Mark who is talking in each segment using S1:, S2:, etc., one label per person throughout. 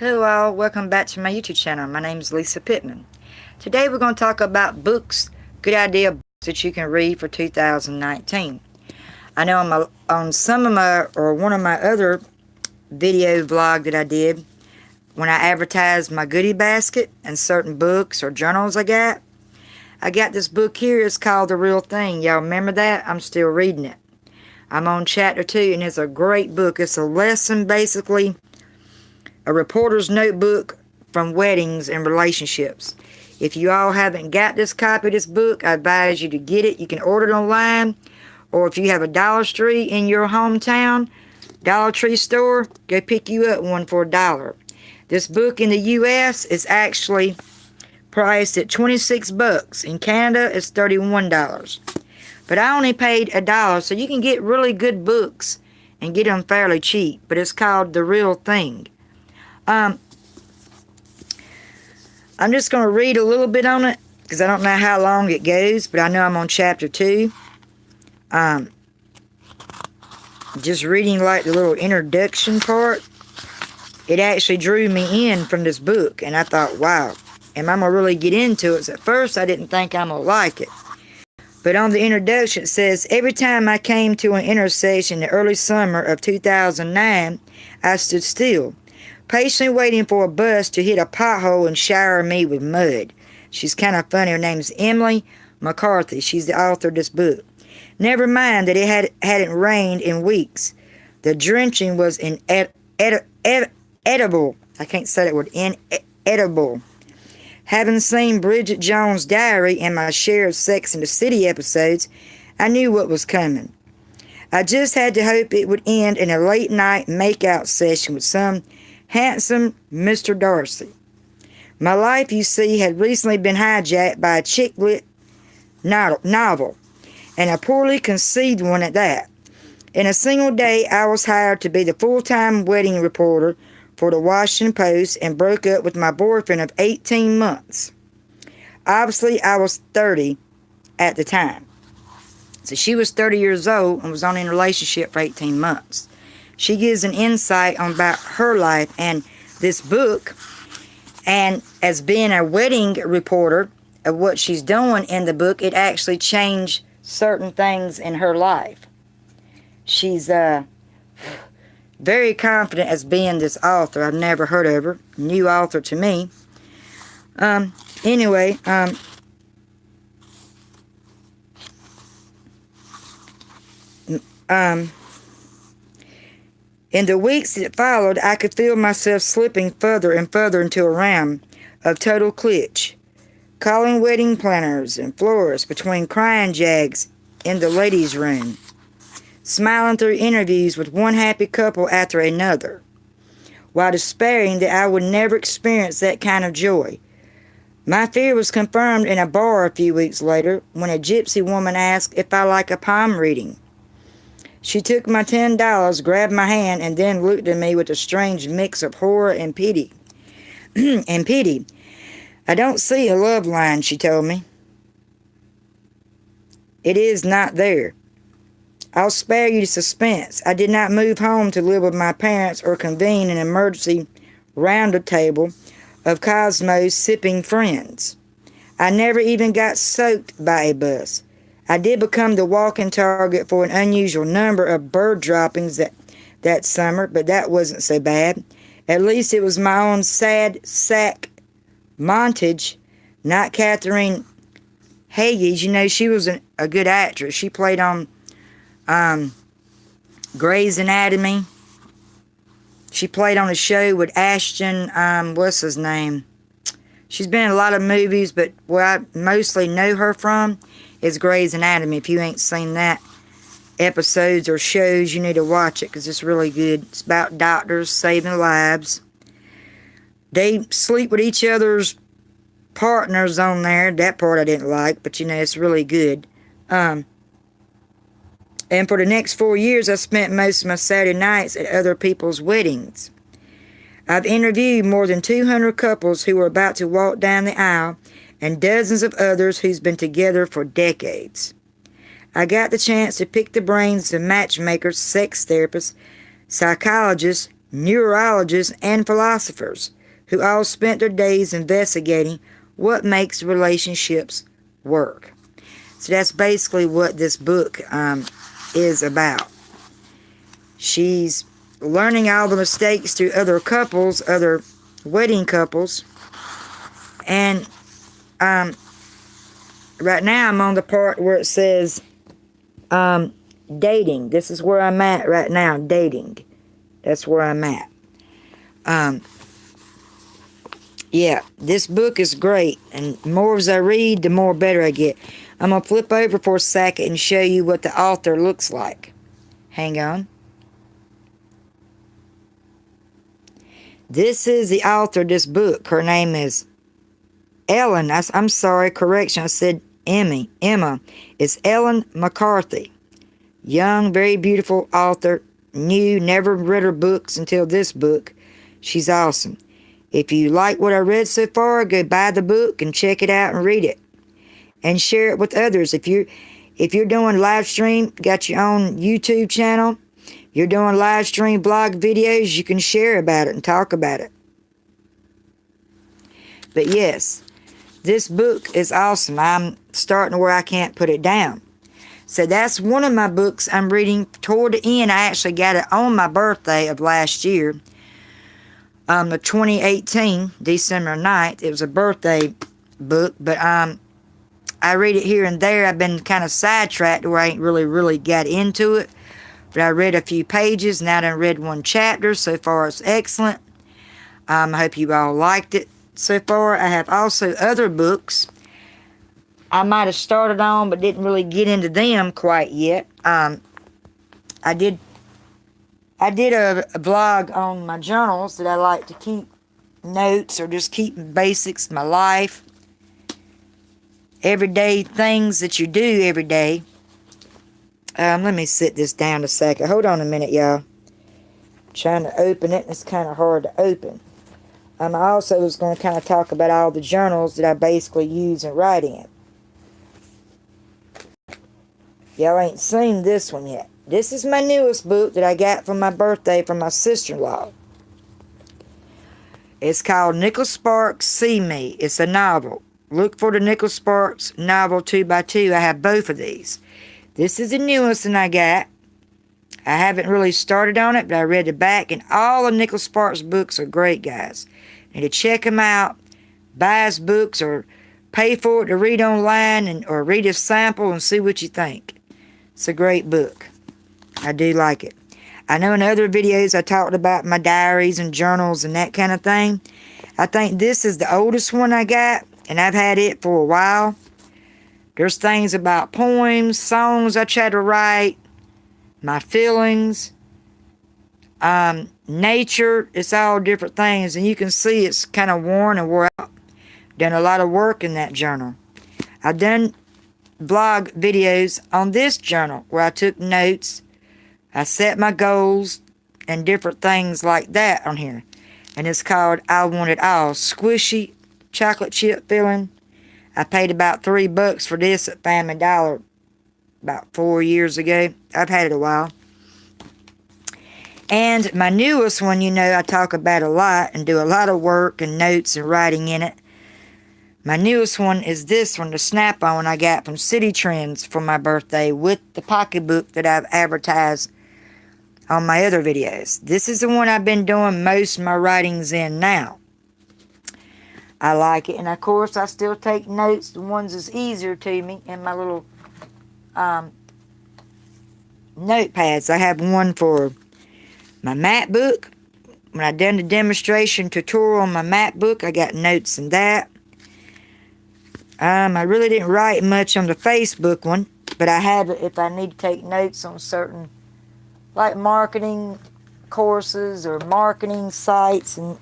S1: Hello all, welcome back to my YouTube channel. My name is Lisa Pittman. Today we're going to talk about books, good idea books that you can read for 2019. I know on some of my, or one of my other video vlog that I did, when I advertised my goodie basket and certain books or journals I got this book here. It's called The Real Thing. Y'all remember that? I'm still reading it. I'm on chapter 2 and it's a great book. It's a lesson, basically, a reporter's notebook from weddings and relationships. If you all haven't got this copy of this book, I advise you to get it. You can order it online, or if you have a Dollar Tree in your hometown, Dollar Tree store, go pick you up one for $1. This book in the U.S. is actually priced at $26. In Canada, it's $31. But I only paid $1, so you can get really good books and get them fairly cheap. But it's called The Real Thing. I'm just going to read a little bit on it because I don't know how long it goes, but I know I'm on chapter 2. Just reading like the little introduction part, it actually drew me in from this book, and I thought, wow, am I going to really get into it? So at first I didn't think I'm going to like it. But on the introduction it says, every time I came to an intersection in the early summer of 2009, I stood still, patiently waiting for a bus to hit a pothole and shower me with mud. She's kind of funny. Her name's Emily McCarthy. She's the author of this book. Never mind that it hadn't rained in weeks. The drenching was inedible. I can't say that word. Inedible. Having seen Bridget Jones' Diary and my share of Sex and the City episodes, I knew what was coming. I just had to hope it would end in a late-night make-out session with some handsome Mr. Darcy. My life, you see, had recently been hijacked by a chick-lit novel, and a poorly conceived one at that. In a single day, I was hired to be the full-time wedding reporter for the Washington Post and broke up with my boyfriend of 18 months. Obviously, I was 30 at the time. So she was 30 years old and was only in a relationship for 18 months. She gives an insight on about her life and this book, and as being a wedding reporter of what she's doing in the book, it actually changed certain things in her life. She's very confident as being this author. I've never heard of her. New author to me. Anyway, in the weeks that followed, I could feel myself slipping further and further into a realm of total klitsch, calling wedding planners and florists between crying jags in the ladies' room, smiling through interviews with one happy couple after another, while despairing that I would never experience that kind of joy. My fear was confirmed in a bar a few weeks later when a gypsy woman asked if I like a palm reading. She took my $10, grabbed my hand, and then looked at me with a strange mix of horror and pity. I don't see a love line, she told me. It is not there. I'll spare you the suspense. I did not move home to live with my parents or convene an emergency round table of Cosmos sipping friends. I never even got soaked by a bus. I did become the walking target for an unusual number of bird droppings that summer, but that wasn't so bad. At least it was my own sad sack montage, not Catherine Hagee's. You know, she was a good actress. She played on Grey's Anatomy. She played on a show with Ashton, what's his name? She's been in a lot of movies, but where I mostly know her from is Grey's Anatomy. If you ain't seen that episodes or shows, you need to watch it because it's really good. It's about doctors saving lives. They sleep with each other's partners on there. That part I didn't like, but you know, it's really good. And for the next 4 years, I spent most of my Saturday nights at other people's weddings. I've interviewed more than 200 couples who were about to walk down the aisle and dozens of others who's been together for decades. I got the chance to pick the brains of matchmakers, sex therapists, psychologists, neurologists, and philosophers who all spent their days investigating what makes relationships work. So that's basically what this book is about. She's learning all the mistakes through other couples, other wedding couples. And right now I'm on the part where it says dating. This is where I'm at right now, dating. That's where I'm at. Yeah, this book is great. And the more as I read, the more better I get. I'm going to flip over for a second and show you what the author looks like. Hang on. This is the author of this book. Her name is Ellen. I'm sorry, correction. I said Emma. It's Ellen McCarthy. Young, very beautiful author. New, never read her books until this book. She's awesome. If you like what I read so far, go buy the book and check it out and read it. And share it with others. If you're doing live stream, got your own YouTube channel, you're doing live stream blog videos, you can share about it and talk about it. But yes, this book is awesome. I'm starting where I can't put it down. So that's one of my books I'm reading toward the end. I actually got it on my birthday of last year. The 2018, December 9th. It was a birthday book, but I read it here and there. I've been kind of sidetracked where I ain't really got into it. But I read a few pages, and I done read one chapter. So far, it's excellent. I hope you all liked it so far. I have also other books I might have started on, but didn't really get into them quite yet. I did a vlog on my journals that I like to keep notes or just keep basics of my life. Everyday things that you do every day. Let me sit this down a second. Hold on a minute, y'all. Trying to open it, and it's kind of hard to open. I also was going to kind of talk about all the journals that I basically use and write in. Y'all ain't seen this one yet. This is my newest book that I got for my birthday from my sister-in-law. It's called Nicholas Sparks See Me. It's a novel. Look for the Nicholas Sparks novel 2x2. I have both of these. This is the newest one I got. I haven't really started on it, but I read the back, and all of Nicholas Sparks' books are great, guys. And to check them out, buy his books or pay for it to read online or read a sample and see what you think. It's a great book. I do like it. I know in other videos I talked about my diaries and journals and that kind of thing. I think this is the oldest one I got, and I've had it for a while. There's things about poems, songs I try to write, my feelings, nature. It's all different things, and you can see it's kind of worn and wore out. Done a lot of work in that journal. I've done vlog videos on this journal where I took notes. I set my goals and different things like that on here. And it's called I Want It All. Squishy chocolate chip filling. I paid about $3 for this at Family Dollar about 4 years ago. I've had it a while. And my newest one, you know, I talk about a lot and do a lot of work and notes and writing in it. My newest one is this one, the Snap-on I got from City Trends for my birthday with the pocketbook that I've advertised on my other videos. This is the one I've been doing most of my writings in now. I like it. And of course, I still take notes. The ones that's easier to me in my little notepads. I have one for my MacBook. When I done the demonstration tutorial on my MacBook, I got notes in that. I really didn't write much on the Facebook one, but I have it if I need to take notes on certain, like marketing courses or marketing sites. And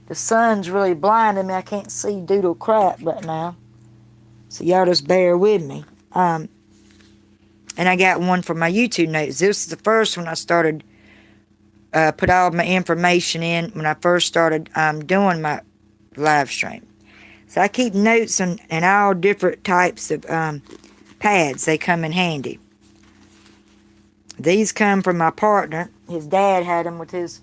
S1: the sun's really blinding me. I can't see doodle crap right now. So y'all just bear with me. And I got one for my YouTube notes. This is the first one I started, put all my information in when I first started doing my live stream. So I keep notes in all different types of pads. They come in handy. These come from my partner. His dad had them with his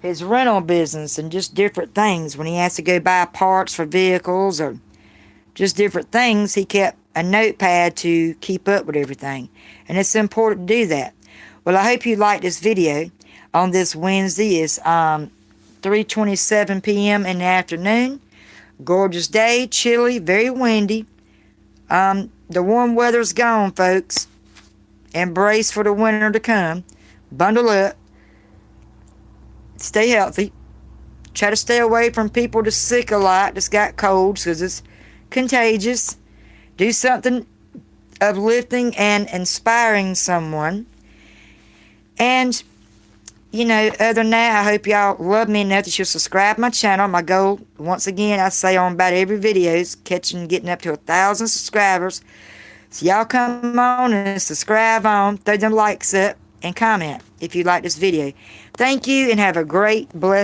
S1: his rental business and just different things. When he has to go buy parts for vehicles or just different things, he kept a notepad to keep up with everything. And it's important to do that. Well, I hope you liked this video on this Wednesday. It's 3:27 p.m. in the afternoon. Gorgeous day, chilly, very windy. The warm weather's gone, folks. Embrace for the winter to come. Bundle up. Stay healthy. Try to stay away from people that's sick a lot, that's got colds, because it's contagious. Do something uplifting and inspiring someone. And, you know, other than that, I hope y'all love me enough that you'll subscribe to my channel. My goal, once again, I say on about every video, is getting up to 1,000 subscribers. So y'all come on and subscribe on, throw them likes up, and comment if you like this video. Thank you, and have a great, blessed